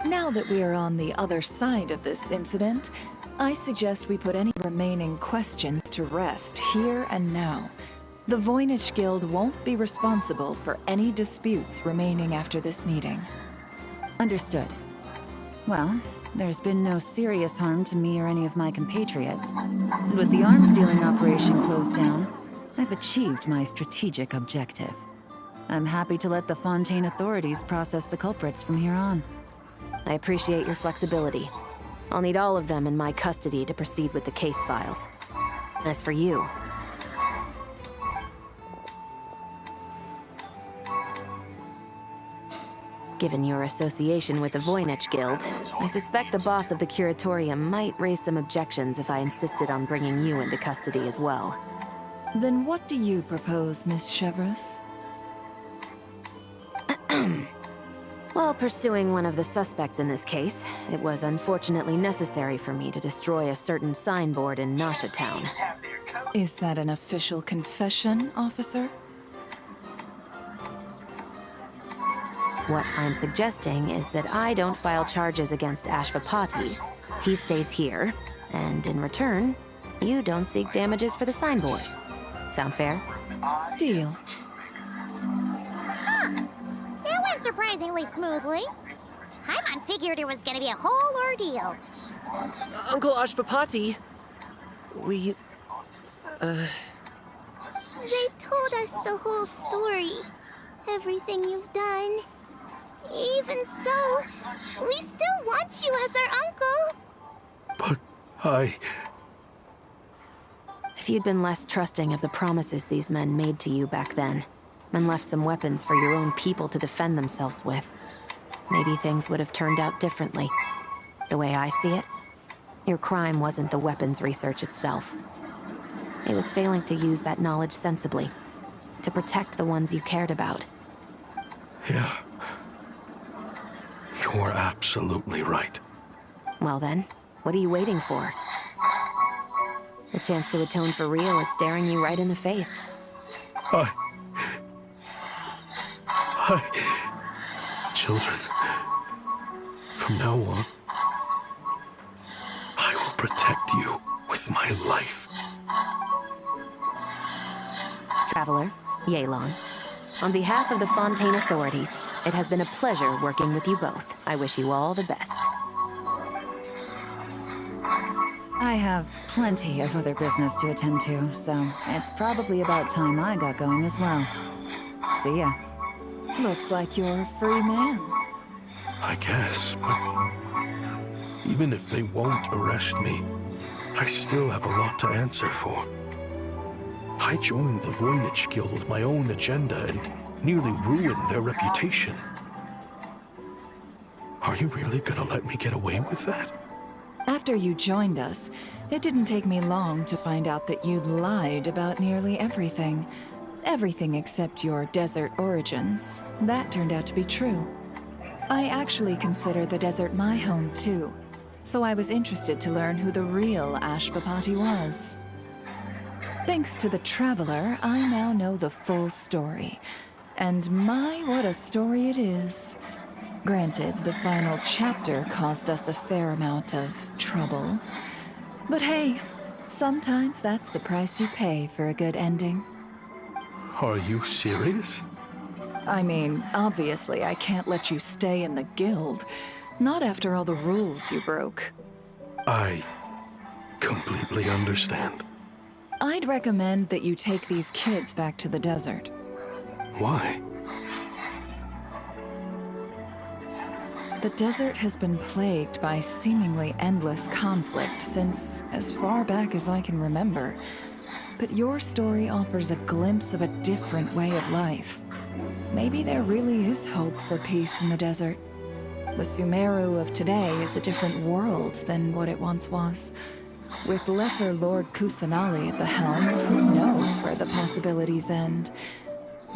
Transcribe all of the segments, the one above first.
Now that we are on the other side of this incident, I suggest we put any remaining questions to rest here and now. The Voynich Guild won't be responsible for any disputes remaining after this meeting. Understood. Well, there's been no serious harm to me or any of my compatriots. And with the arms dealing operation closed down, I've achieved my strategic objective. I'm happy to let the Fontaine authorities process the culprits from here on. I appreciate your flexibility. I'll need all of them in my custody to proceed with the case files. As for you... Given your association with the Voynich Guild, I suspect the boss of the Curatorium might raise some objections if I insisted on bringing you into custody as well. Then what do you propose, Miss Chevreuse? While pursuing one of the suspects in this case, it was unfortunately necessary for me to destroy a certain signboard in Nasha Town. Is that an official confession, officer? What I'm suggesting is that I don't file charges against Ashvapati. He stays here, and in return, you don't seek damages for the signboard. Sound fair? Deal. That went surprisingly smoothly. Paimon figured it was gonna be a whole ordeal. Uncle Ashvapati, we... They told us the whole story. Everything you've done. Even so, we still want you as our uncle. But If you'd been less trusting of the promises these men made to you back then, and left some weapons for your own people to defend themselves with, maybe things would have turned out differently. The way I see it, your crime wasn't the weapons research itself. It was failing to use that knowledge sensibly, to protect the ones you cared about. Yeah. You're absolutely right. Well then, what are you waiting for? The chance to atone for real is staring you right in the face. Children, from now on, I will protect you with my life. Traveler, Yelan. On behalf of the Fontaine authorities, it has been a pleasure working with you both. I wish you all the best. I have plenty of other business to attend to, so it's probably about time I got going as well. See ya. Looks like you're a free man. I guess, but even if they won't arrest me, I still have a lot to answer for. I joined the Voynich Guild with my own agenda and nearly ruined their reputation. Are you really gonna let me get away with that? After you joined us, it didn't take me long to find out that you'd lied about nearly everything. Everything except your desert origins. That turned out to be true. I actually consider the desert my home too, so I was interested to learn who the real Ashvapati was. Thanks to the Traveler, I now know the full story. And my, what a story it is. Granted, the final chapter caused us a fair amount of trouble. But hey, sometimes that's the price you pay for a good ending. Are you serious? I mean, obviously I can't let you stay in the guild. Not after all the rules you broke. I completely understand. I'd recommend that you take these kids back to the desert. Why? The desert has been plagued by seemingly endless conflict since as far back as I can remember. But your story offers a glimpse of a different way of life. Maybe there really is hope for peace in the desert. The Sumeru of today is a different world than what it once was. With Lesser Lord Kusanali at the helm, who knows where the possibilities end?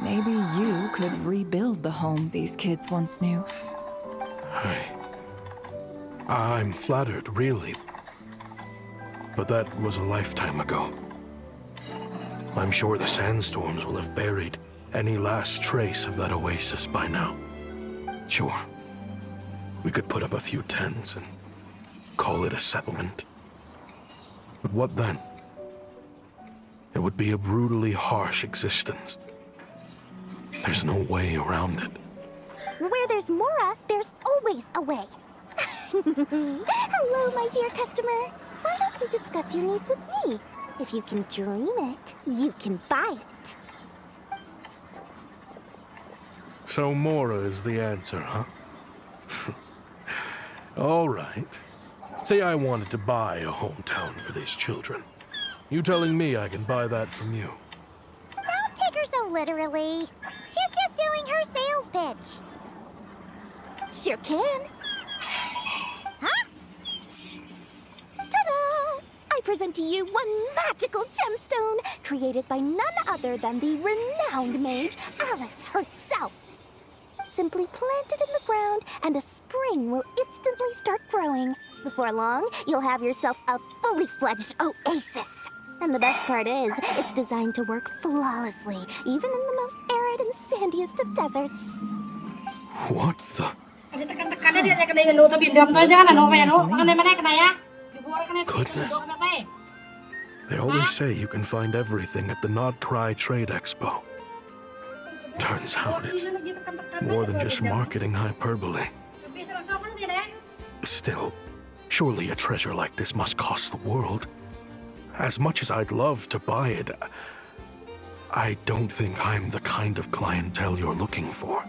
Maybe you could rebuild the home these kids once knew. I'm flattered, really. But that was a lifetime ago. I'm sure the sandstorms will have buried any last trace of that oasis by now. Sure, we could put up a few tents and call it a settlement. But what then? It would be a brutally harsh existence. There's no way around it. Where there's Mora, there's always a way. Hello, my dear customer. Why don't you discuss your needs with me? If you can dream it, you can buy it. So Mora is the answer, huh? All right. Say I wanted to buy a hometown for these children. You telling me I can buy that from you? Don't take her so literally. She's just doing her sales pitch. Sure can. Huh? Ta-da! I present to you one magical gemstone created by none other than the renowned mage Alice herself. Simply plant it in the ground and a spring will instantly start growing. Before long, you'll have yourself a fully fledged oasis. And the best part is, it's designed to work flawlessly, even in the most arid and sandiest of deserts. What the? Goodness. They always say you can find everything at the Not Cry Trade Expo. Turns out it's more than just marketing hyperbole. Still, surely a treasure like this must cost the world. As much as I'd love to buy it, I don't think I'm the kind of clientele you're looking for.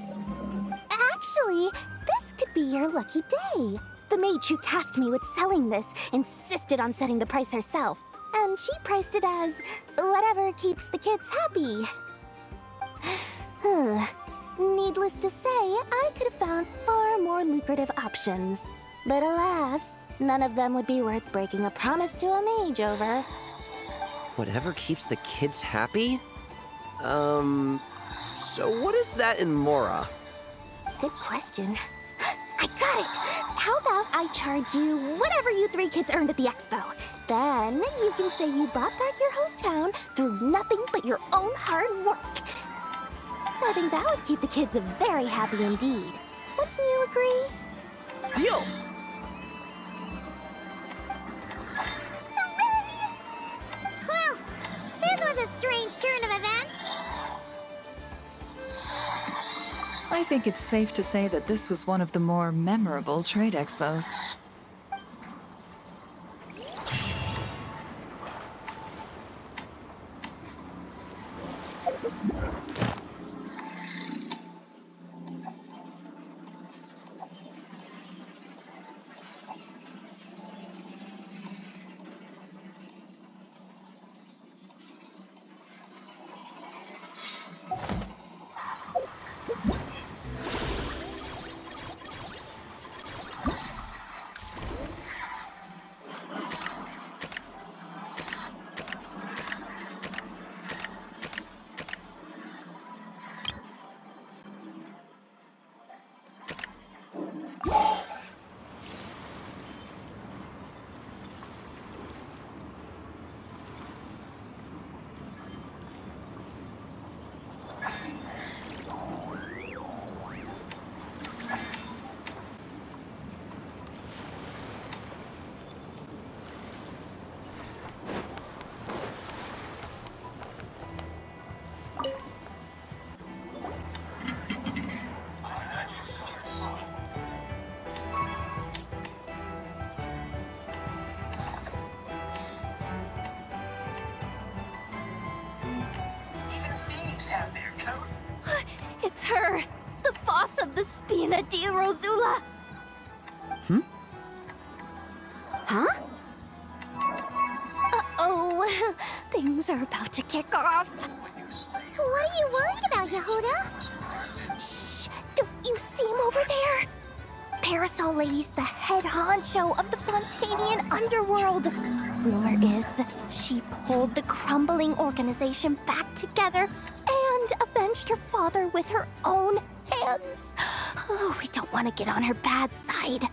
Actually, this could be your lucky day. The mage who tasked me with selling this insisted on setting the price herself, and she priced it as whatever keeps the kids happy. Needless to say, I could have found far more lucrative options. But alas, none of them would be worth breaking a promise to a mage over. Whatever keeps the kids happy? So what is that in Mora? Good question. I got it! How about I charge you whatever you three kids earned at the expo? Then you can say you bought back your hometown through nothing but your own hard work. I think that would keep the kids very happy indeed. Wouldn't you agree? Deal! Hooray! Well, this was a strange turn of events. I think it's safe to say that this was one of the more memorable trade expos. It's her! The boss of the Spina di Rosula! Huh? Uh-oh. Things are about to kick off. What are you worried about, Yehuda? Shh! Don't you see him over there? Parasol Lady's the head honcho of the Fontanian underworld. Rumor is she pulled the crumbling organization back together and avenged her father with her own hands. Oh, we don't want to get on her bad side.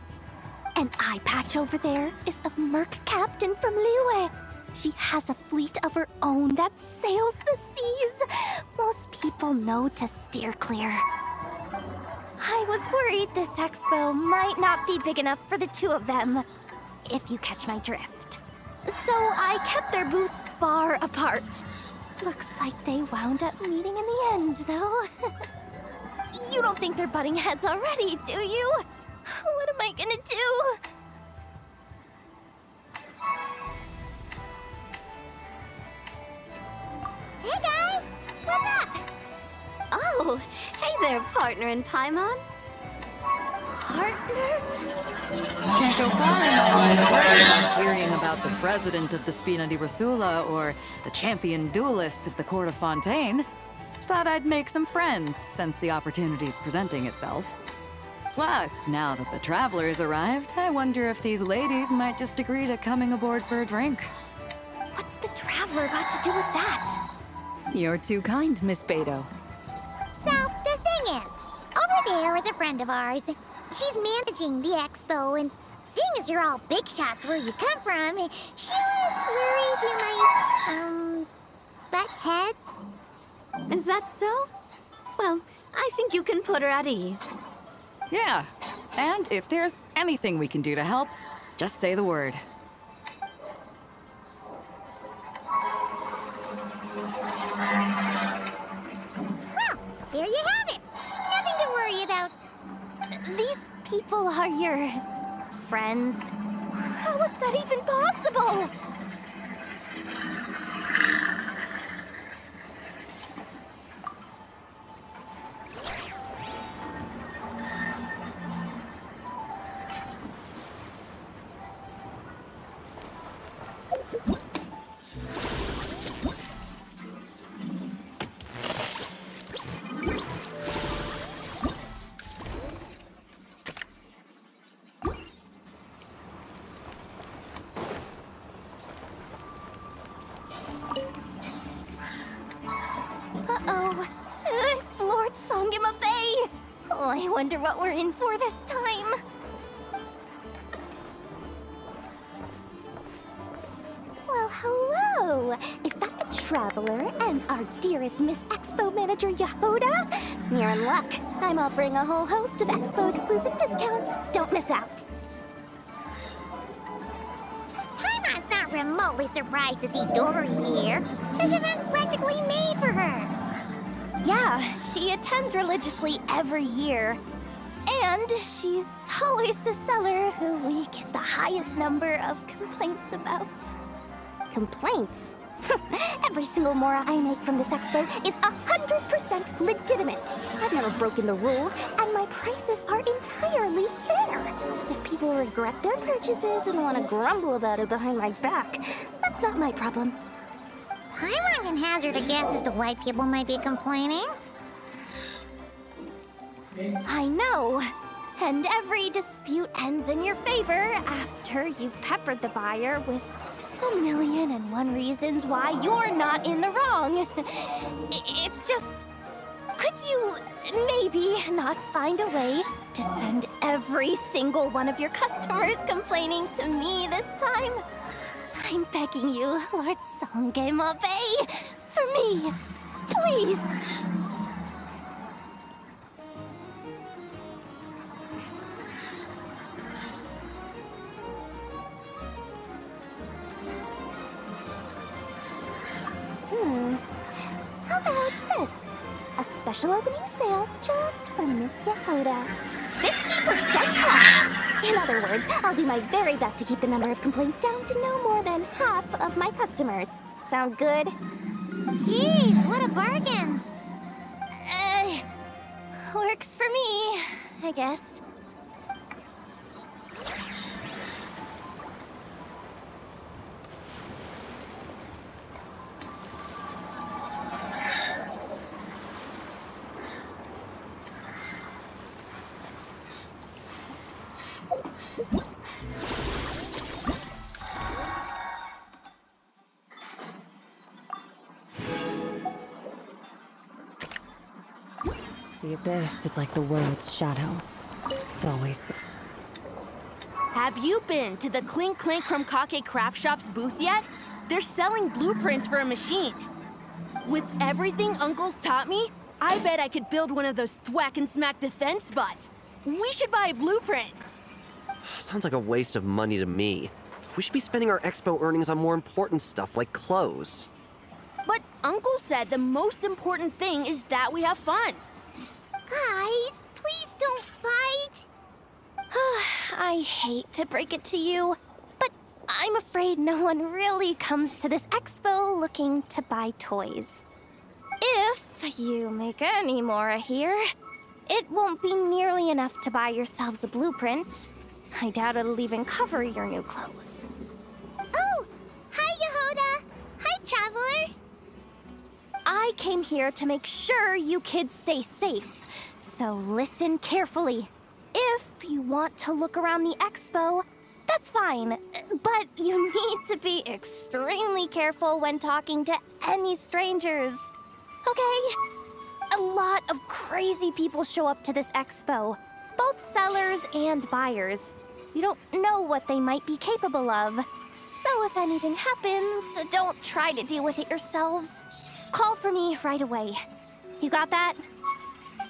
An eye patch over there is a merc captain from Liyue. She has a fleet of her own that sails the seas. Most people know to steer clear. I was worried this expo might not be big enough for the two of them, if you catch my drift. So I kept their booths far apart. Looks like they wound up meeting in the end, though. You don't think they're butting heads already, do you? What am I gonna do? Hey guys! What's up? Oh, hey there, partner in Paimon. Partner? Can't go far in my line of work without hearing about the president of the Spina di Rosula or the champion duelists of the court of Fontaine. Thought I'd make some friends since the opportunity's presenting itself. Plus, now that the Traveler's arrived, I wonder if these ladies might just agree to coming aboard for a drink. What's the Traveler got to do with that? You're too kind, Miss Beto. So, the thing is, over there is a friend of ours. She's managing the expo, and seeing as you're all big shots where you come from, she was worried you might, butt heads. Is that so? Well, I think you can put her at ease. Yeah, and if there's anything we can do to help, just say the word. Well, there you have it. Nothing to worry about. These people are your friends? How is that even possible? Uh-oh. It's Lord Songima Bay. Oh, I wonder what we're in for this time. Well, hello. Is that the Traveler and our dearest Miss Expo Manager Yehuda? You're in luck. I'm offering a whole host of Expo exclusive discounts. Don't miss out. Paimon's not remotely surprised to see Dory here. This event's practically made for her. Yeah, she attends religiously every year. And she's always the seller who we get the highest number of complaints about. Complaints? Every single mora I make from this expo is 100% legitimate. I've never broken the rules, and my prices are entirely fair. If people regret their purchases and want to grumble about it behind my back, that's not my problem. Paimon can hazard a guess as to why people might be complaining. I know. And every dispute ends in your favor after you've peppered the buyer with 1,000,001 reasons why you're not in the wrong. It's just... Could you maybe not find a way to send every single one of your customers complaining to me this time? I'm begging you, Lord Songema Bay, for me, please. How about this? A special opening sale just for Miss Yehuda. 50% off! In other words, I'll do my very best to keep the number of complaints down to no more than half of my customers. Sound good? Jeez, what a bargain. Works for me, I guess. The abyss is like the world's shadow. It's always there. Have you been to the Clink Clink Krumkake Craft Shop's booth yet? They're selling blueprints for a machine. With everything Uncle's taught me, I bet I could build one of those thwack and smack defense bots. We should buy a blueprint. Sounds like a waste of money to me. We should be spending our expo earnings on more important stuff like clothes. But Uncle said the most important thing is that we have fun. Guys, please don't fight. I hate to break it to you, but I'm afraid no one really comes to this expo looking to buy toys. If you make any more here, it won't be nearly enough to buy yourselves a blueprint. I doubt it'll even cover your new clothes. Oh, hi, Yehoda. Hi, Traveler. I came here to make sure you kids stay safe, so listen carefully. If you want to look around the expo, that's fine, but you need to be extremely careful when talking to any strangers, okay? A lot of crazy people show up to this expo, both sellers and buyers. You don't know what they might be capable of. So if anything happens, don't try to deal with it yourselves. Call for me right away. You got that?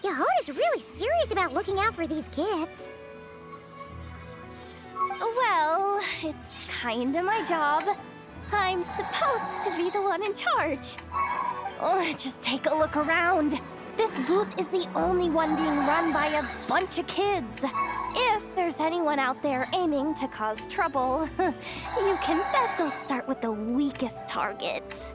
Yehoda's really serious about looking out for these kids. Well, it's kinda my job. I'm supposed to be the one in charge. Oh, just take a look around. This booth is the only one being run by a bunch of kids. If there's anyone out there aiming to cause trouble, you can bet they'll start with the weakest target.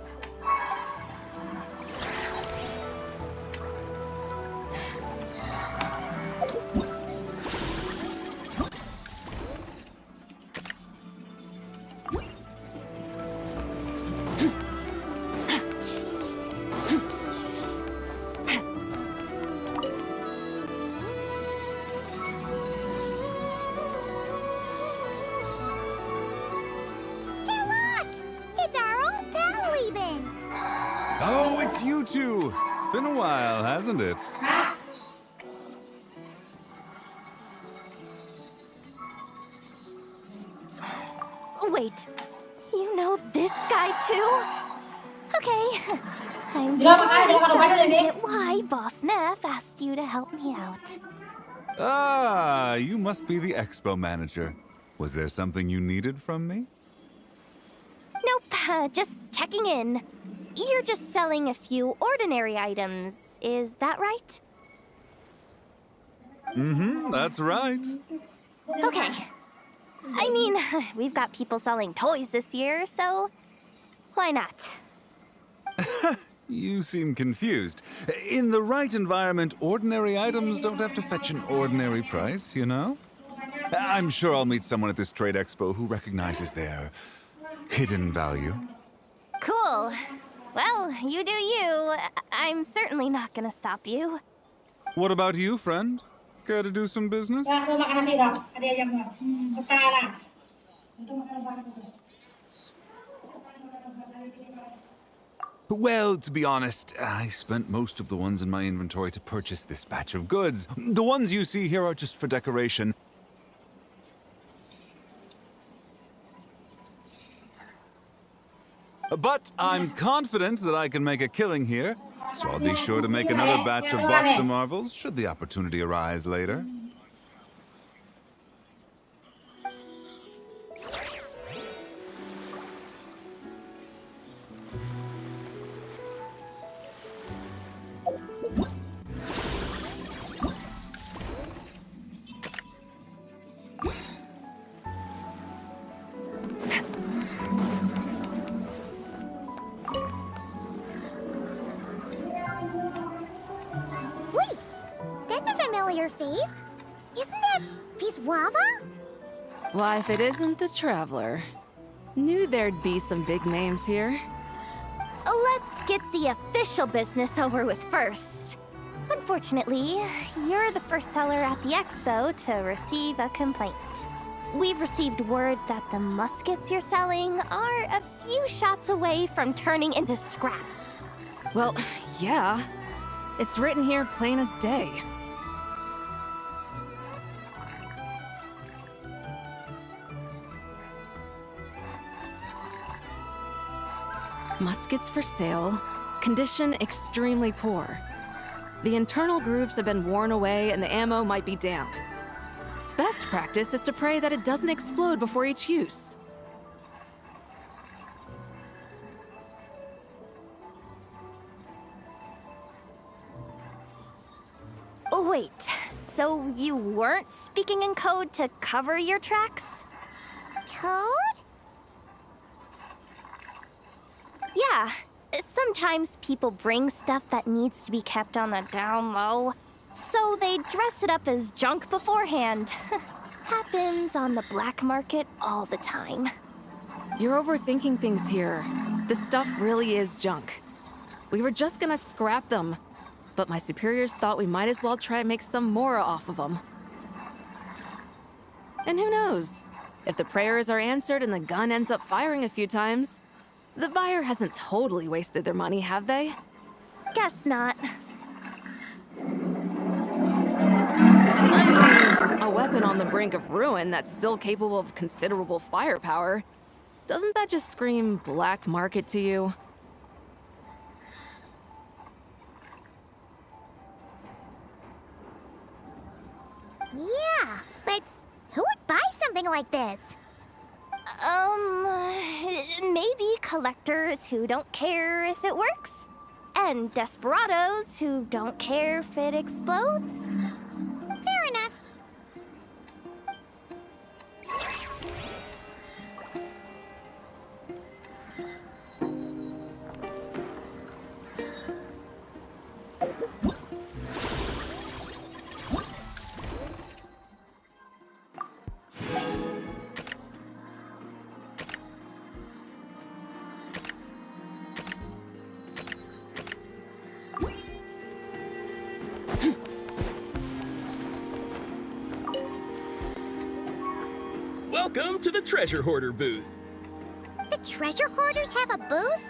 Oh, it's you two! Been a while, hasn't it? Wait, you know this guy too? Okay, I'm starting to get why Boss Neff asked you to help me out. Ah, you must be the expo manager. Was there something you needed from me? Nope, just checking in. You're just selling a few ordinary items, is that right? Mm-hmm, that's right. Okay. I mean, we've got people selling toys this year, so why not? You seem confused. In the right environment, ordinary items don't have to fetch an ordinary price, you know? I'm sure I'll meet someone at this trade expo who recognizes their hidden value. Cool. Well, you do you. I'm certainly not gonna stop you. What about you, friend? Care to do some business? Well, to be honest, I spent most of the ones in my inventory to purchase this batch of goods. The ones you see here are just for decoration. But I'm confident that I can make a killing here, so I'll be sure to make another batch of Box of Marvels should the opportunity arise later. Wait, that's a familiar face. Isn't that Viswava? Why, if it isn't the Traveler. Knew there'd be some big names here. Let's get the official business over with first. Unfortunately, you're the first seller at the expo to receive a complaint. We've received word that the muskets you're selling are a few shots away from turning into scrap. Well, yeah. It's written here plain as day. Muskets for sale. Condition extremely poor. The internal grooves have been worn away and the ammo might be damp. Best practice is to pray that it doesn't explode before each use. Wait, so you weren't speaking in code to cover your tracks? Code? Yeah. Sometimes people bring stuff that needs to be kept on the down low, so they dress it up as junk beforehand. Happens on the black market all the time. You're overthinking things here. This stuff really is junk. We were just gonna scrap them, but my superiors thought we might as well try and make some more off of them. And who knows? If the prayers are answered and the gun ends up firing a few times, the buyer hasn't totally wasted their money, have they? Guess not. I mean, a weapon on the brink of ruin that's still capable of considerable firepower. Doesn't that just scream black market to you? Yeah, but who would buy something like this? Maybe collectors who don't care if it works, and desperados who don't care if it explodes. Fair enough. Welcome to the Treasure Hoarder booth. The treasure hoarders have a booth?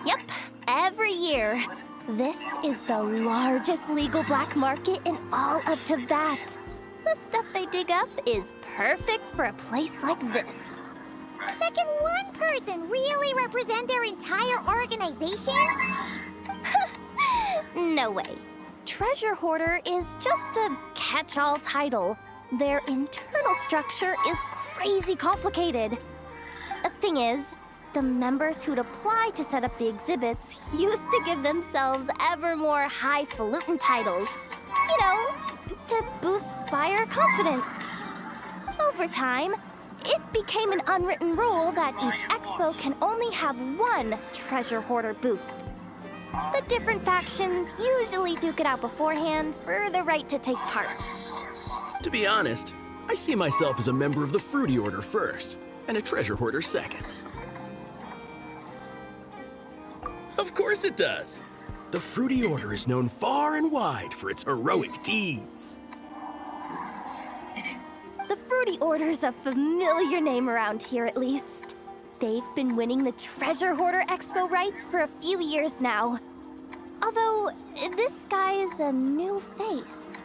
Yep, every year. This is the largest legal black market in all of Teyvat. The stuff they dig up is perfect for a place like this. But can one person really represent their entire organization? No way. Treasure Hoarder is just a catch-all title. Their internal structure is crazy complicated. The thing is, the members who'd apply to set up the exhibits used to give themselves ever more highfalutin titles. You know, to boost buyer confidence. Over time, it became an unwritten rule that each expo can only have one Treasure Hoarder booth. The different factions usually duke it out beforehand for the right to take part. To be honest, I see myself as a member of the Fruity Order first, and a Treasure Hoarder second. Of course it does. The Fruity Order is known far and wide for its heroic deeds. The Fruity Order's a familiar name around here, at least. They've been winning the Treasure Hoarder Expo rights for a few years now. Although, this guy's a new face.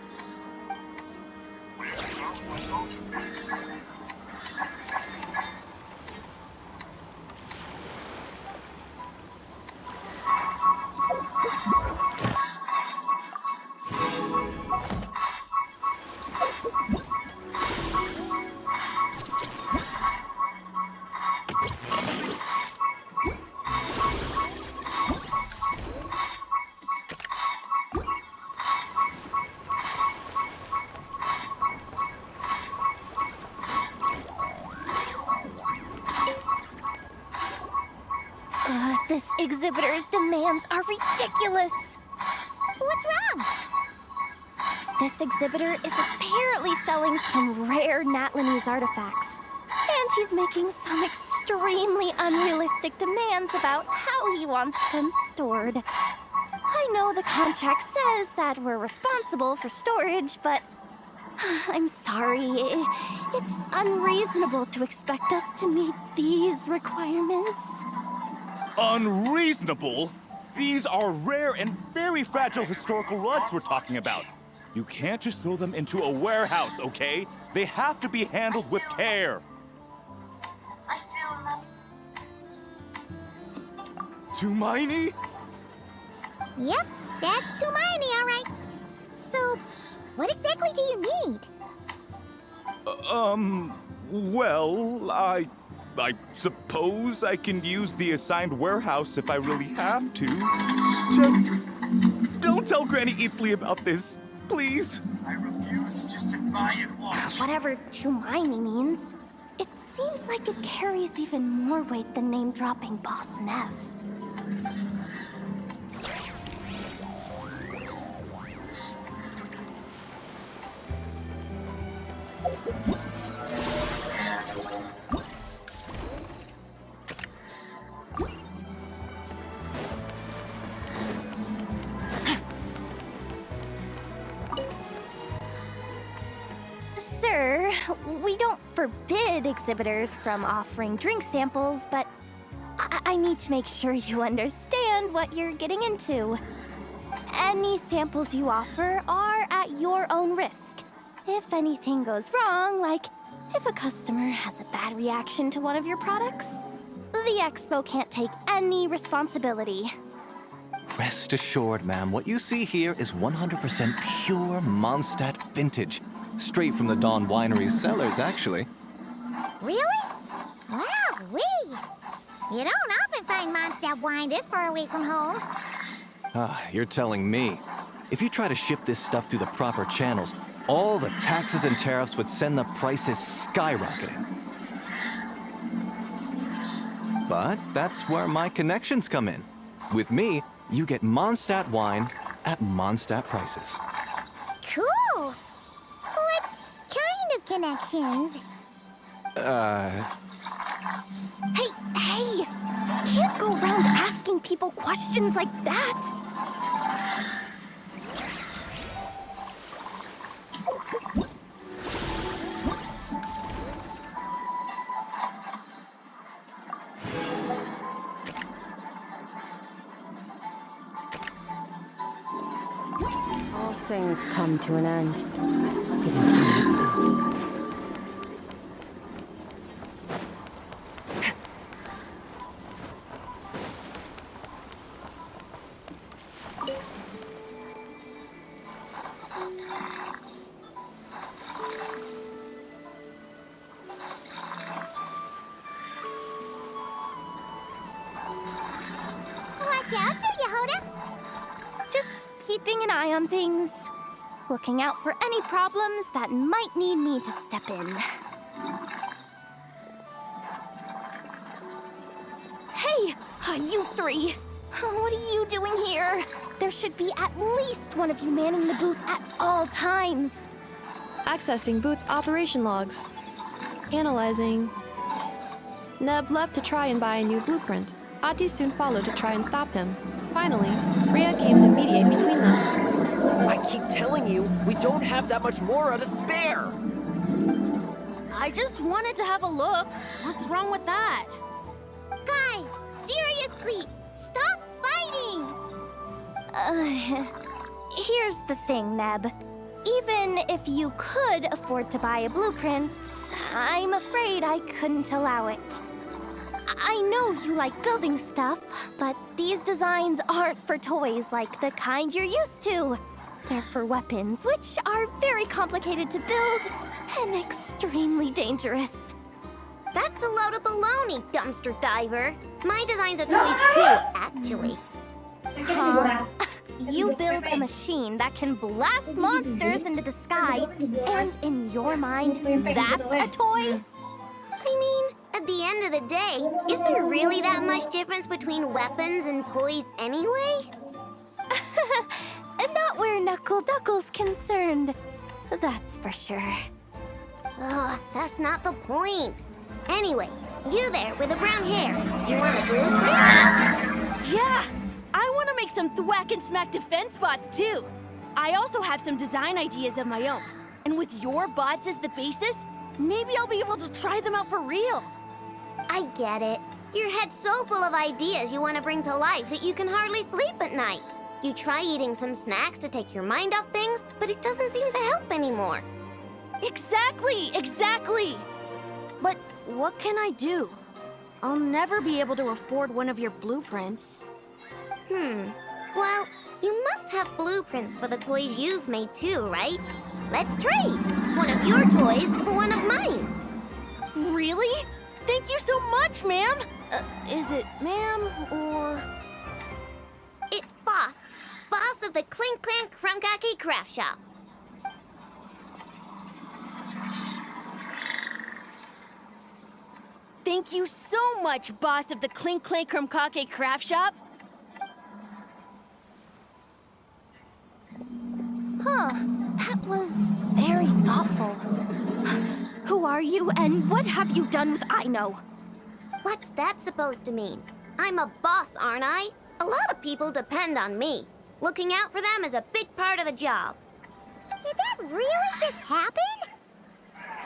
This exhibitor's demands are ridiculous. What's wrong? This exhibitor is apparently selling some rare Natlanese artifacts. And he's making some extremely unrealistic demands about how he wants them stored. I know the contract says that we're responsible for storage, but I'm sorry. It's unreasonable to expect us to meet these requirements. Unreasonable? These are rare and very fragile historical relics we're talking about. You can't just throw them into a warehouse, okay? They have to be handled with care. Tumaini? Yep, that's Tumaini, all right. So, what exactly do you need? Well, I suppose I can use the assigned warehouse if I really have to. Just don't tell Granny Eatsley about this, please. Whatever Tumaini means, it seems like it carries even more weight than name-dropping Boss Neff. Sir, we don't forbid exhibitors from offering drink samples, but I need to make sure you understand what you're getting into. Any samples you offer are at your own risk. If anything goes wrong, like if a customer has a bad reaction to one of your products, the expo can't take any responsibility. Rest assured, ma'am, what you see here is 100% pure Mondstadt vintage. Straight from the Dawn Winery's cellars, actually. Really? Wow-wee! You don't often find Mondstadt wine this far away from home. Ah, you're telling me. If you try to ship this stuff through the proper channels, all the taxes and tariffs would send the prices skyrocketing. But that's where my connections come in. With me, you get Mondstadt wine at Mondstadt prices. Cool! What kind of connections? Hey! You can't go around asking people questions like that! All things come to an end, even time itself. Watch out, Yehoda! Just keeping an eye on things. Looking out for any problems that might need me to step in. Hey! You three! What are you doing here? There should be at least one of you manning the booth at all times. Accessing booth operation logs. Analyzing. Neb left to try and buy a new blueprint. Ati soon followed to try and stop him. Finally, Rhea came to mediate between them. I keep telling you, we don't have that much Mora to spare! I just wanted to have a look. What's wrong with that? Guys, seriously! Stop fighting! Here's the thing, Neb. Even if you could afford to buy a blueprint, I'm afraid I couldn't allow it. I know you like building stuff, but these designs aren't for toys like the kind you're used to. They're for weapons, which are very complicated to build and extremely dangerous. That's a load of baloney, dumpster diver. My designs are toys too, actually. Huh? You build a machine that can blast monsters into the sky, and in your mind, that's a toy? I mean, at the end of the day, is there really that much difference between weapons and toys anyway? Not where Knuckle Duckle's concerned. That's for sure. Ugh, that's not the point. Anyway, you there with the brown hair, you want a blueprint? Yeah! I want to make some thwack and smack defense bots too. I also have some design ideas of my own. And with your bots as the basis, maybe I'll be able to try them out for real. I get it. Your head's so full of ideas you want to bring to life that you can hardly sleep at night. You try eating some snacks to take your mind off things, but it doesn't seem to help anymore. Exactly, exactly! But what can I do? I'll never be able to afford one of your blueprints. Well, you must have blueprints for the toys you've made too, right? Let's trade! One of your toys for one of mine! Really? Thank you so much, ma'am! Is it ma'am, or...? It's Boss. Boss of the Clink Clank Krumkake Craft Shop. Thank you so much, boss of the Clink Clank Krumkake Craft Shop. That was very thoughtful. Who are you, and what have you done with Aino? What's that supposed to mean? I'm a boss, aren't I? A lot of people depend on me. Looking out for them is a big part of the job. Did that really just happen?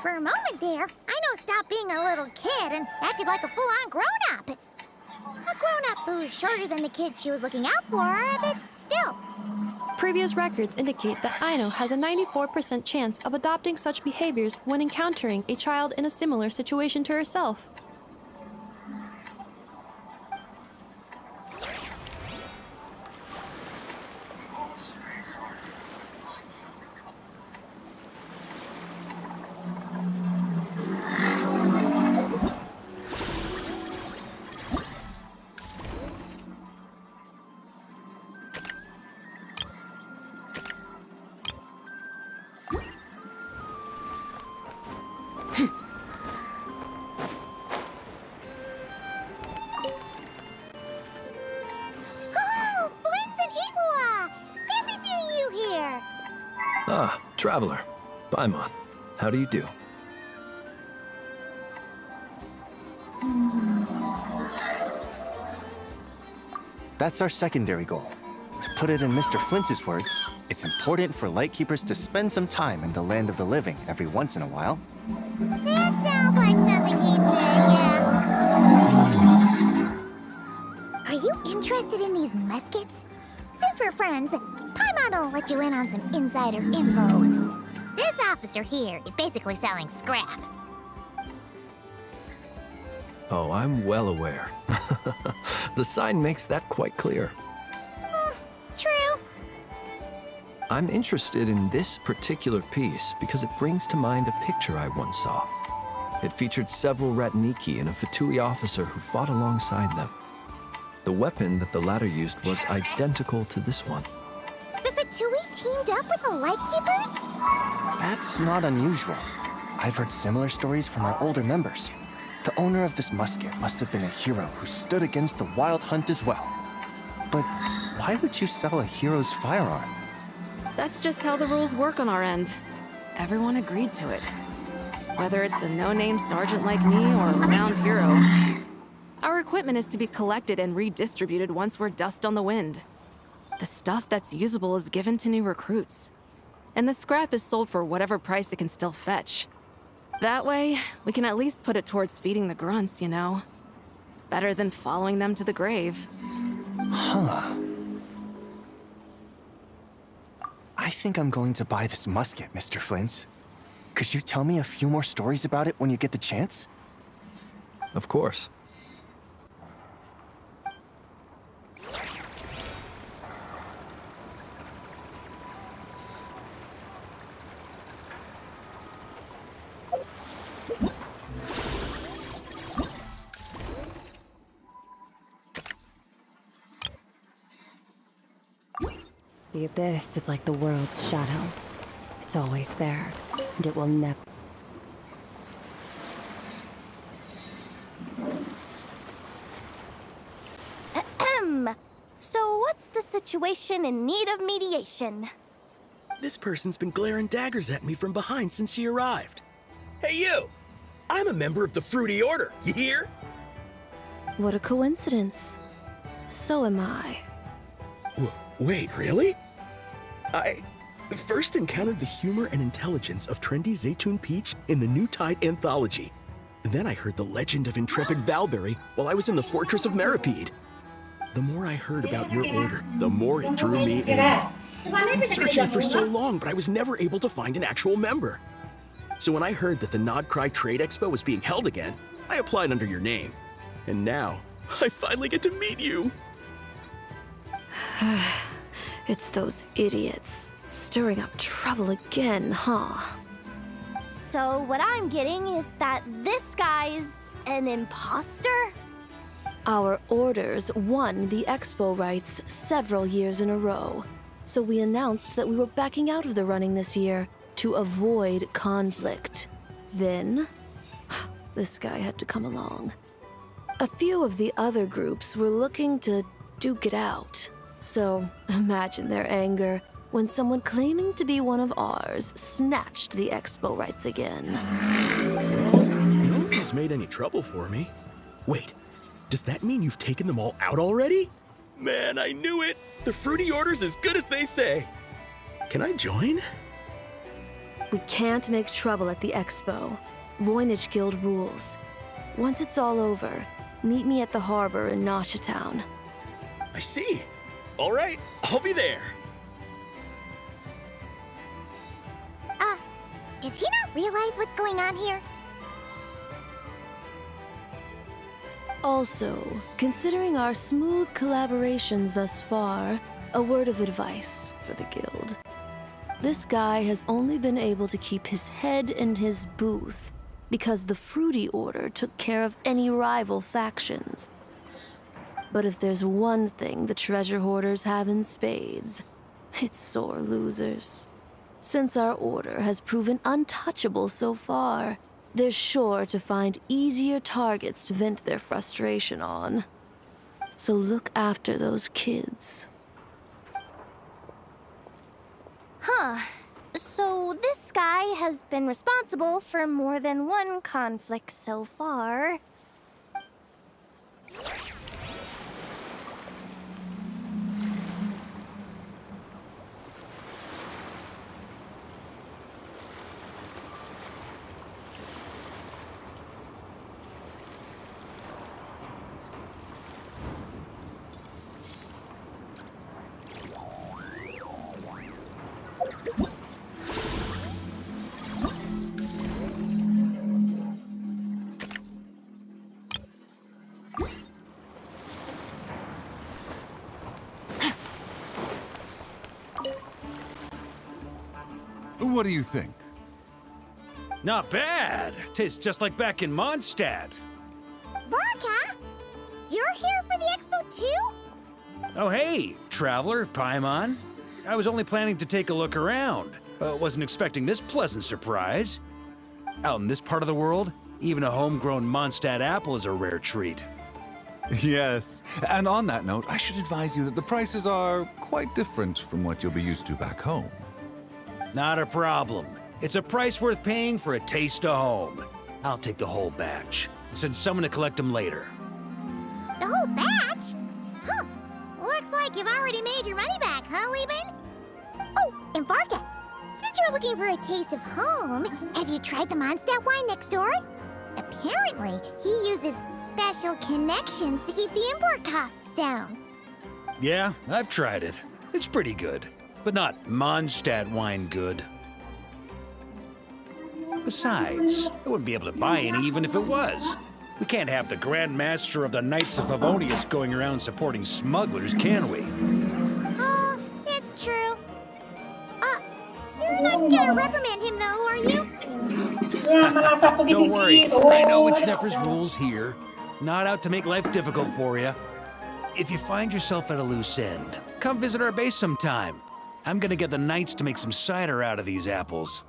For a moment there, Aino stopped being a little kid and acted like a full-on grown-up. A grown-up who's shorter than the kid she was looking out for, but still. Previous records indicate that Aino has a 94% chance of adopting such behaviors when encountering a child in a similar situation to herself. Ah, Traveler. Paimon. How do you do? That's our secondary goal. To put it in Mr. Flintz's words, it's important for Lightkeepers to spend some time in the land of the living every once in a while. That sounds like something he'd say, yeah. Are you interested in these muskets? Since we're friends, Paimon will let you in on some insider info. This officer here is basically selling scrap. Oh, I'm well aware. The sign makes that quite clear. True. I'm interested in this particular piece because it brings to mind a picture I once saw. It featured several Ratniki and a Fatui officer who fought alongside them. The weapon that the latter used was identical to this one. The Fatui teamed up with the Lightkeepers? That's not unusual. I've heard similar stories from our older members. The owner of this musket must have been a hero who stood against the Wild Hunt as well. But why would you sell a hero's firearm? That's just how the rules work on our end. Everyone agreed to it. Whether it's a no-name sergeant like me or a renowned hero. Our equipment is to be collected and redistributed once we're dust on the wind. The stuff that's usable is given to new recruits. And the scrap is sold for whatever price it can still fetch. That way, we can at least put it towards feeding the grunts, you know? Better than following them to the grave. Huh. I think I'm going to buy this musket, Mr. Flintz. Could you tell me a few more stories about it when you get the chance? Of course. The abyss is like the world's shadow. It's always there, and it will never... Ahem. So what's the situation in need of mediation? This person's been glaring daggers at me from behind since she arrived. Hey, you! I'm a member of the Fruity Order, you hear? What a coincidence. So am I. Wait, really? I first encountered the humor and intelligence of trendy Zaytun Peach in the New Tide anthology. Then I heard the legend of intrepid Valberry while I was in the fortress of Meripede. The more I heard about your order, the more it drew me in. I've been searching for so long, but I was never able to find an actual member. So when I heard that the Nodcry Trade Expo was being held again, I applied under your name. And now, I finally get to meet you. It's those idiots. Stirring up trouble again, huh? So what I'm getting is that this guy's an imposter? Our orders won the expo rights several years in a row, so we announced that we were backing out of the running this year to avoid conflict. Then, this guy had to come along. A few of the other groups were looking to duke it out, so imagine their anger when someone claiming to be one of ours snatched the expo rights again. Well, no one's made any trouble for me. Wait, does that mean you've taken them all out already? Man, I knew it! The fruity order's as good as they say. Can I join? We can't make trouble at the expo. Voynich Guild rules. Once it's all over, meet me at the harbor in Nasha Town. I see. All right, I'll be there. Does he not realize what's going on here? Also, considering our smooth collaborations thus far, a word of advice for the guild. This guy has only been able to keep his head in his booth because the Fruity Order took care of any rival factions. But if there's one thing the treasure hoarders have in spades, it's sore losers. Since our order has proven untouchable so far, they're sure to find easier targets to vent their frustration on. So look after those kids. Huh. So this guy has been responsible for more than one conflict so far. What do you think? Not bad. Tastes just like back in Mondstadt. Varka? You're here for the expo too? Oh hey, traveler, Paimon. I was only planning to take a look around. Wasn't expecting this pleasant surprise. Out in this part of the world, even a homegrown Mondstadt apple is a rare treat. Yes, and on that note, I should advise you that the prices are quite different from what you'll be used to back home. Not a problem. It's a price worth paying for a taste of home. I'll take the whole batch. Send someone to collect them later. The whole batch? Huh. Looks like you've already made your money back, huh, Leben? Oh, and Varka, since you're looking for a taste of home, have you tried the Mondstadt wine next door? Apparently, he uses special connections to keep the import costs down. Yeah, I've tried it. It's pretty good. But not Mondstadt wine good. Besides, I wouldn't be able to buy any even if it was. We can't have the Grand Master of the Knights of Favonius going around supporting smugglers, can we? Oh, it's true. You're not gonna reprimand him though, are you? Don't worry, I know it's Nefer's rules here. Not out to make life difficult for you. If you find yourself at a loose end, come visit our base sometime. I'm gonna get the Knights to make some cider out of these apples.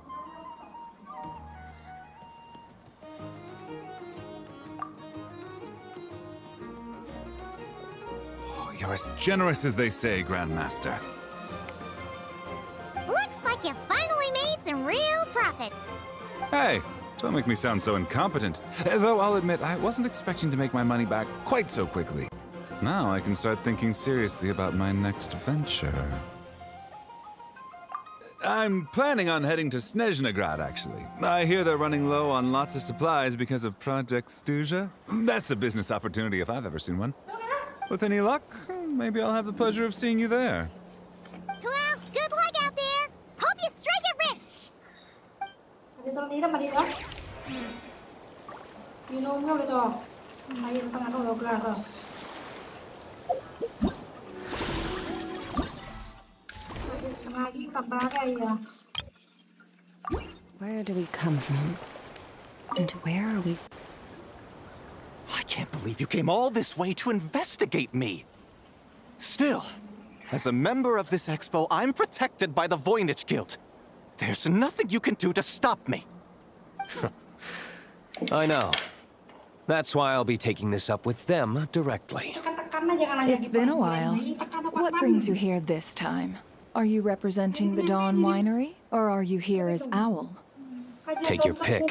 Oh, you're as generous as they say, Grandmaster. Looks like you finally made some real profit. Hey, don't make me sound so incompetent. Though I'll admit, I wasn't expecting to make my money back quite so quickly. Now I can start thinking seriously about my next venture. I'm planning on heading to Snezhnegrad, actually. I hear they're running low on lots of supplies because of Project Stuja. That's a business opportunity if I've ever seen one. With any luck, maybe I'll have the pleasure of seeing you there. Well, good luck out there. Hope you strike it rich. มาตรงนี้แล้วมาดีแล้วมีนมเข้าเลยต่อมาอยู่ตรงนั้นเรากล้าก็ Where do we come from? And where are we? I can't believe you came all this way to investigate me. Still, as a member of this expo, I'm protected by the Voynich Guild. There's nothing you can do to stop me. I know. That's why I'll be taking this up with them directly. It's been a while. What brings you here this time? Are you representing the Dawn Winery, or are you here as Owl? Take your pick.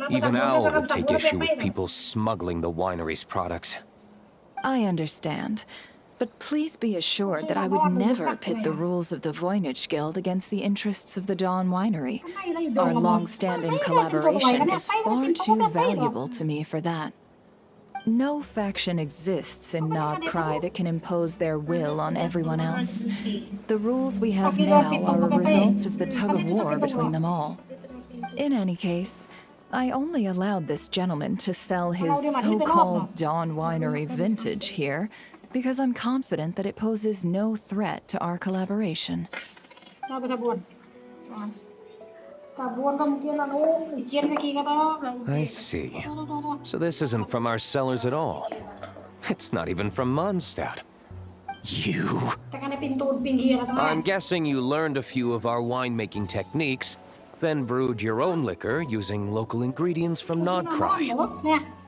Even Owl would take issue with people smuggling the winery's products. I understand. But please be assured that I would never pit the rules of the Voynich Guild against the interests of the Dawn Winery. Our long-standing collaboration is far too valuable to me for that. No faction exists in Nodcry that can impose their will on everyone else. The rules we have now are a result of the tug-of-war between them all. In any case, I only allowed this gentleman to sell his so-called Dawn Winery vintage here because I'm confident that it poses no threat to our collaboration. I see. So this isn't from our cellars at all. It's not even from Mondstadt. You... I'm guessing you learned a few of our winemaking techniques, then brewed your own liquor using local ingredients from Nodcry.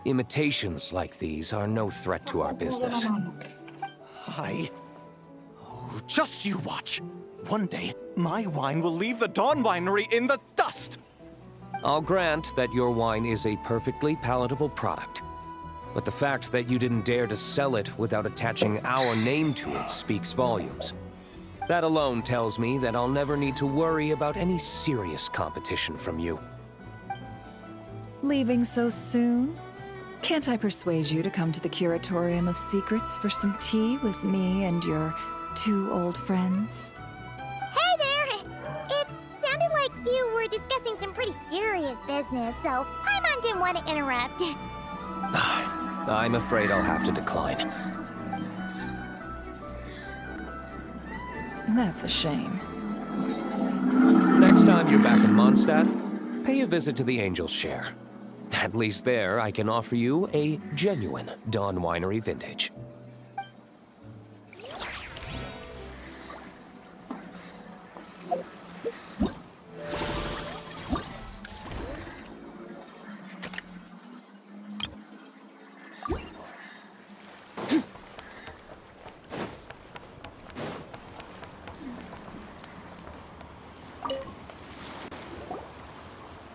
Imitations like these are no threat to our business. Oh, just you watch. One day, my wine will leave the Dawn Winery in the dust! I'll grant that your wine is a perfectly palatable product. But the fact that you didn't dare to sell it without attaching our name to it speaks volumes. That alone tells me that I'll never need to worry about any serious competition from you. Leaving so soon? Can't I persuade you to come to the Curatorium of Secrets for some tea with me and your two old friends? Hey there! It sounded like you were discussing some pretty serious business, so Paimon didn't want to interrupt. I'm afraid I'll have to decline. That's a shame. Next time you're back in Mondstadt, pay a visit to the Angel's Share. At least there, I can offer you a genuine Dawn Winery vintage.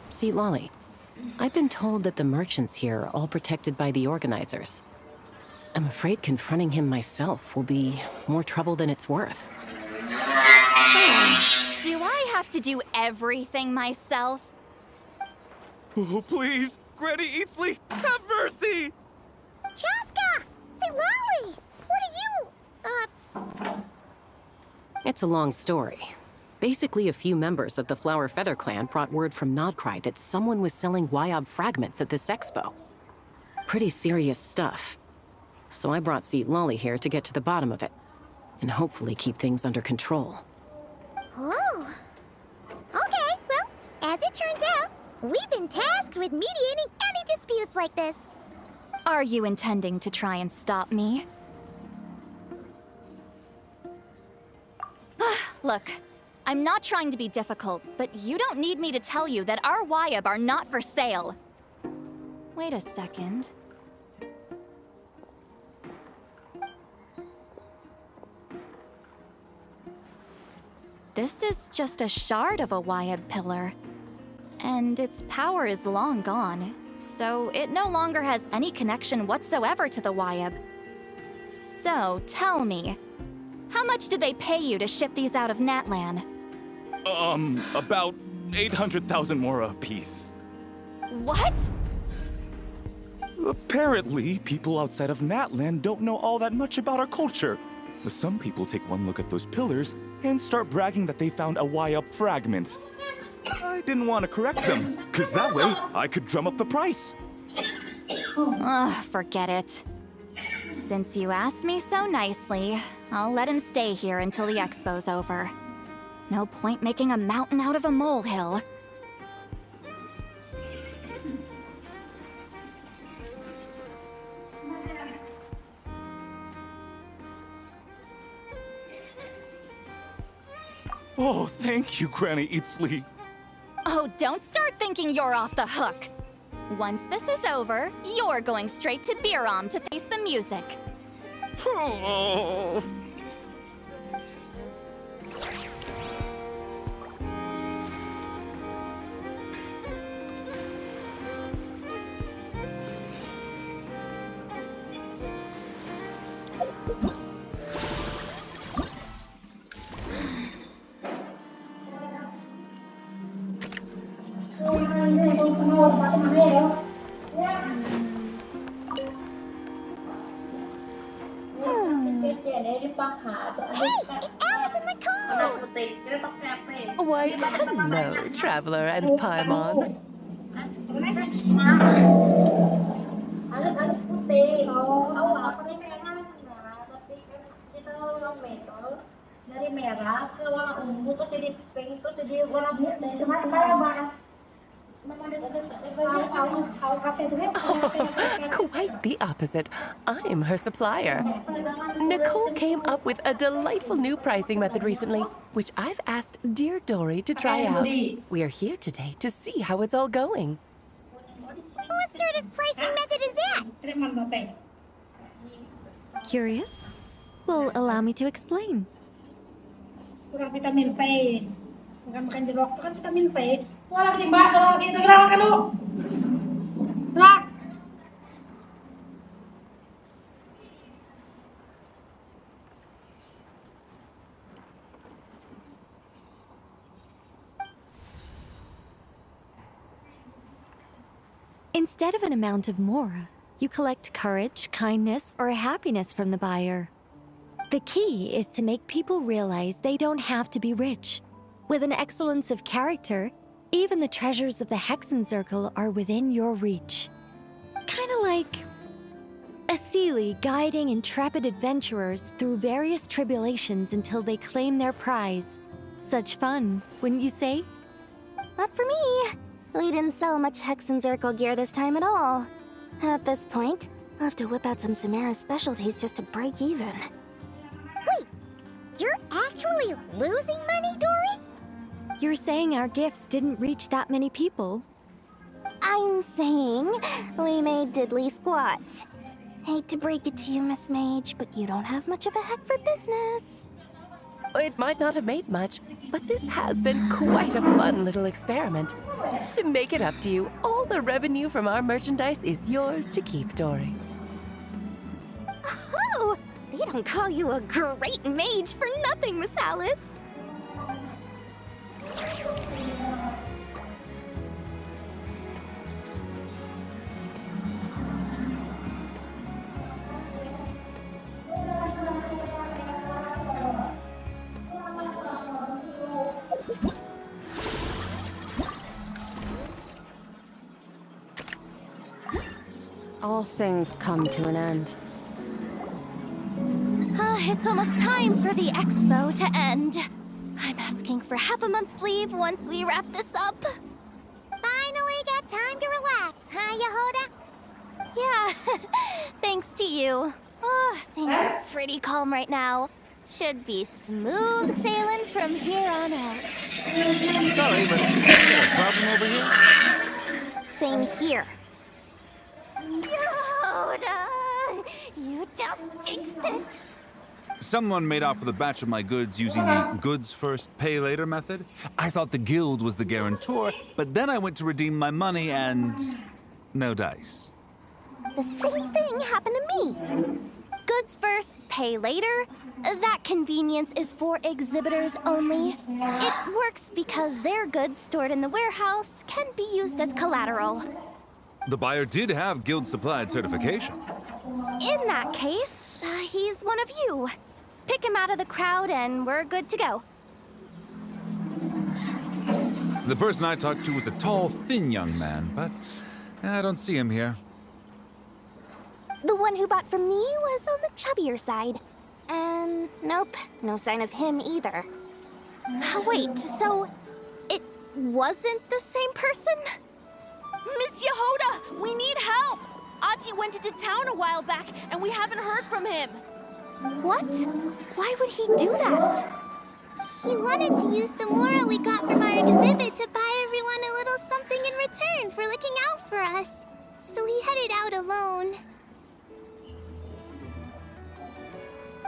See, Lolly, I've been told that the merchants here are all protected by the organizers. I'm afraid confronting him myself will be more trouble than it's worth. Do I have to do everything myself? Oh, please! Granny Eatsley, have mercy! Chaska! Say, Lolly! What are you, It's a long story. Basically, a few members of the Flower Feather clan brought word from Nodcry that someone was selling Wyob fragments at this expo. Pretty serious stuff. So I brought Seat Lolly here to get to the bottom of it, and hopefully keep things under control. Oh. Okay, well, as it turns out, we've been tasked with mediating any disputes like this. Are you intending to try and stop me? Look, I'm not trying to be difficult, but you don't need me to tell you that our Wyob are not for sale. Wait a second. This is just a shard of a Wyob pillar. And its power is long gone, so it no longer has any connection whatsoever to the Wyob. So, tell me, how much did they pay you to ship these out of Natlan? About 800,000 more apiece. What? Apparently, people outside of Natland don't know all that much about our culture. Some people take one look at those pillars and start bragging that they found a Y-up fragment. I didn't want to correct them, because that way I could drum up the price. Ugh, forget it. Since you asked me so nicely, I'll let him stay here until the expo's over. No point making a mountain out of a molehill. Oh, thank you, Granny Eatsley. Oh, don't start thinking you're off the hook. Once this is over, you're going straight to Biram to face the music. Oh. Why, hello, traveler and Paimon. Alit-alit putih. Oh, aku nih merah nah, tapi kan kita orang metal dari merah ke warna ungu terus jadi pink terus jadi warna putih. Cuman kayak mana? Quite the opposite. I'm her supplier. Nicole came up with a delightful new pricing method recently, which I've asked dear Dory to try out. We're here today to see how it's all going. What sort of pricing method is that? Curious? Well, allow me to explain. Kurang vitamin C. Makan jeruk itu kan vitamin C. Wah, lagi mbak, kalau itu gerak makan dulu. Gerak. Instead of an amount of mora, you collect courage, kindness, or happiness from the buyer. The key is to make people realize they don't have to be rich. With an excellence of character, even the treasures of the Hexen Circle are within your reach. Kinda like a Seelie guiding intrepid adventurers through various tribulations until they claim their prize. Such fun, wouldn't you say? Not for me. We didn't sell much Hexen Circle gear this time at all. At this point, I'll have to whip out some Samara specialties just to break even. Wait, you're actually losing money, Dory? You're saying our gifts didn't reach that many people? I'm saying we made diddly squat. Hate to break it to you, Miss Mage, but you don't have much of a head for business. It might not have made much, but this has been quite a fun little experiment. To make it up to you, all the revenue from our merchandise is yours to keep, Dory. Oh, they don't call you a great mage for nothing, Miss Alice. All things come to an end. It's almost time for the expo to end. I'm asking for half a month's leave once we wrap this up. Finally got time to relax, huh, Yehoda? Yeah, thanks to you. Oh, things are pretty calm right now. Should be smooth sailing from here on out. Sorry, but you got a problem over here? Same here. Yoda! You just jinxed it! Someone made off with a batch of my goods using the goods first, pay later method. I thought the guild was the guarantor, but then I went to redeem my money and no dice. The same thing happened to me. Goods first, pay later. That convenience is for exhibitors only. It works because their goods stored in the warehouse can be used as collateral. The buyer did have guild-supplied certification. In that case, he's one of you. Pick him out of the crowd and we're good to go. The person I talked to was a tall, thin young man, but I don't see him here. The one who bought from me was on the chubbier side. And nope, no sign of him either. Wait, so it wasn't the same person? Miss Yehoda, we need help! Ati went into town a while back, and we haven't heard from him. What? Why would he do that? He wanted to use the mora we got from our exhibit to buy everyone a little something in return for looking out for us. So he headed out alone.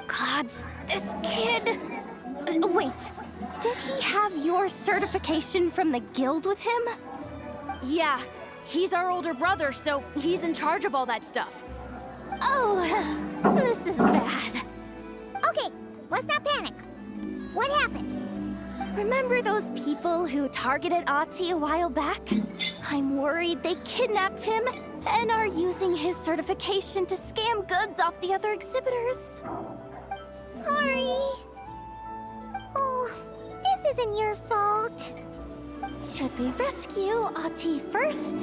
Gods, this kid... Wait, did he have your certification from the guild with him? Yeah, he's our older brother, so he's in charge of all that stuff. Oh, this is bad. Okay, let's not panic. What happened? Remember those people who targeted Ati a while back? I'm worried they kidnapped him and are using his certification to scam goods off the other exhibitors. Sorry. Oh, this isn't your fault. Should we rescue Ati first?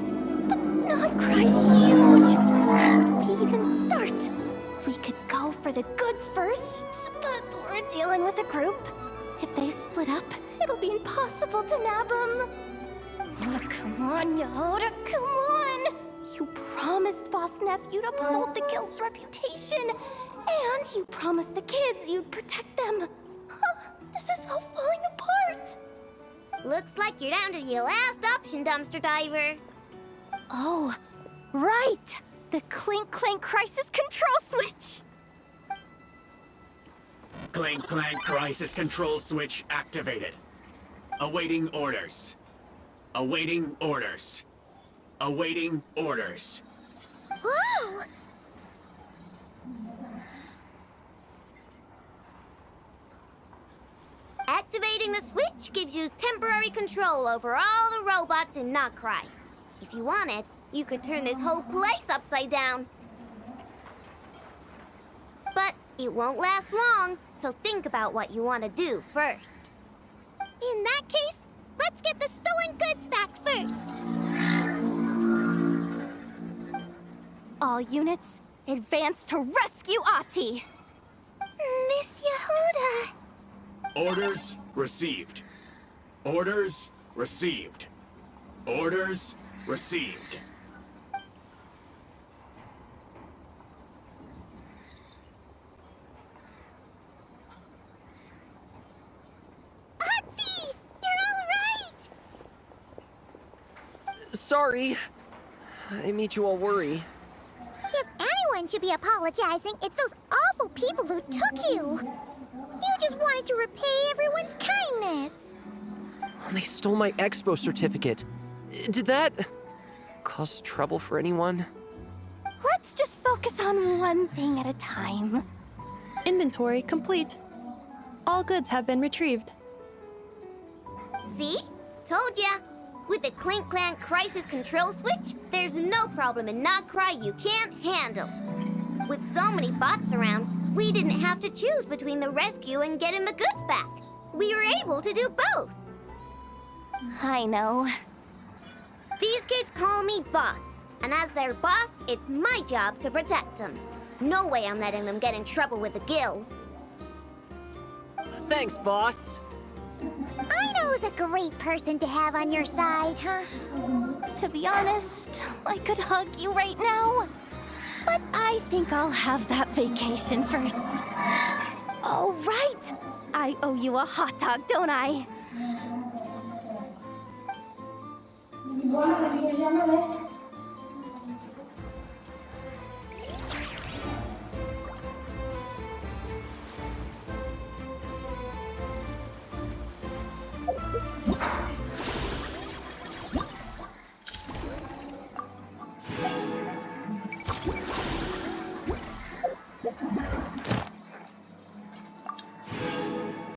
But not cry huge. Where would we even start? We could go for the goods first, but we're dealing with a group. If they split up, it'll be impossible to nab them. Oh, come on, Yehoda, come on! You promised Boss Nephew to uphold the guild's reputation, and you promised the kids you'd protect them. This is all falling apart. Looks like you're down to your last option, dumpster diver. Oh, right! The Clink Clank Crisis Control Switch! Clank Clank Crisis Control Switch activated. Awaiting orders. Awaiting orders. Awaiting orders. Whoa! Activating the switch gives you temporary control over all the robots in Nokrai. If you wanted, you could turn this whole place upside down. But it won't last long, so think about what you want to do first. In that case, let's get the stolen goods back first. All units, advance to rescue Ati! Miss Yehoda! Orders received. Orders received. Orders received. Ati! You're all right! Sorry. I made you all worry. If anyone should be apologizing, it's those awful people who took you. You just wanted to repay everyone's kindness. They stole my expo certificate. Did that cause trouble for anyone? Let's just focus on one thing at a time. Inventory complete. All goods have been retrieved. See? Told ya. With the Clink Clank Crisis Control Switch, there's no problem in Nokrai you can't handle. With so many bots around, we didn't have to choose between the rescue and getting the goods back. We were able to do both. I know. These kids call me boss, and as their boss, it's my job to protect them. No way I'm letting them get in trouble with the guild. Thanks, boss. Aino's a great person to have on your side, huh? To be honest, I could hug you right now. But I think I'll have that vacation first. Oh, right! I owe you a hot dog, don't I?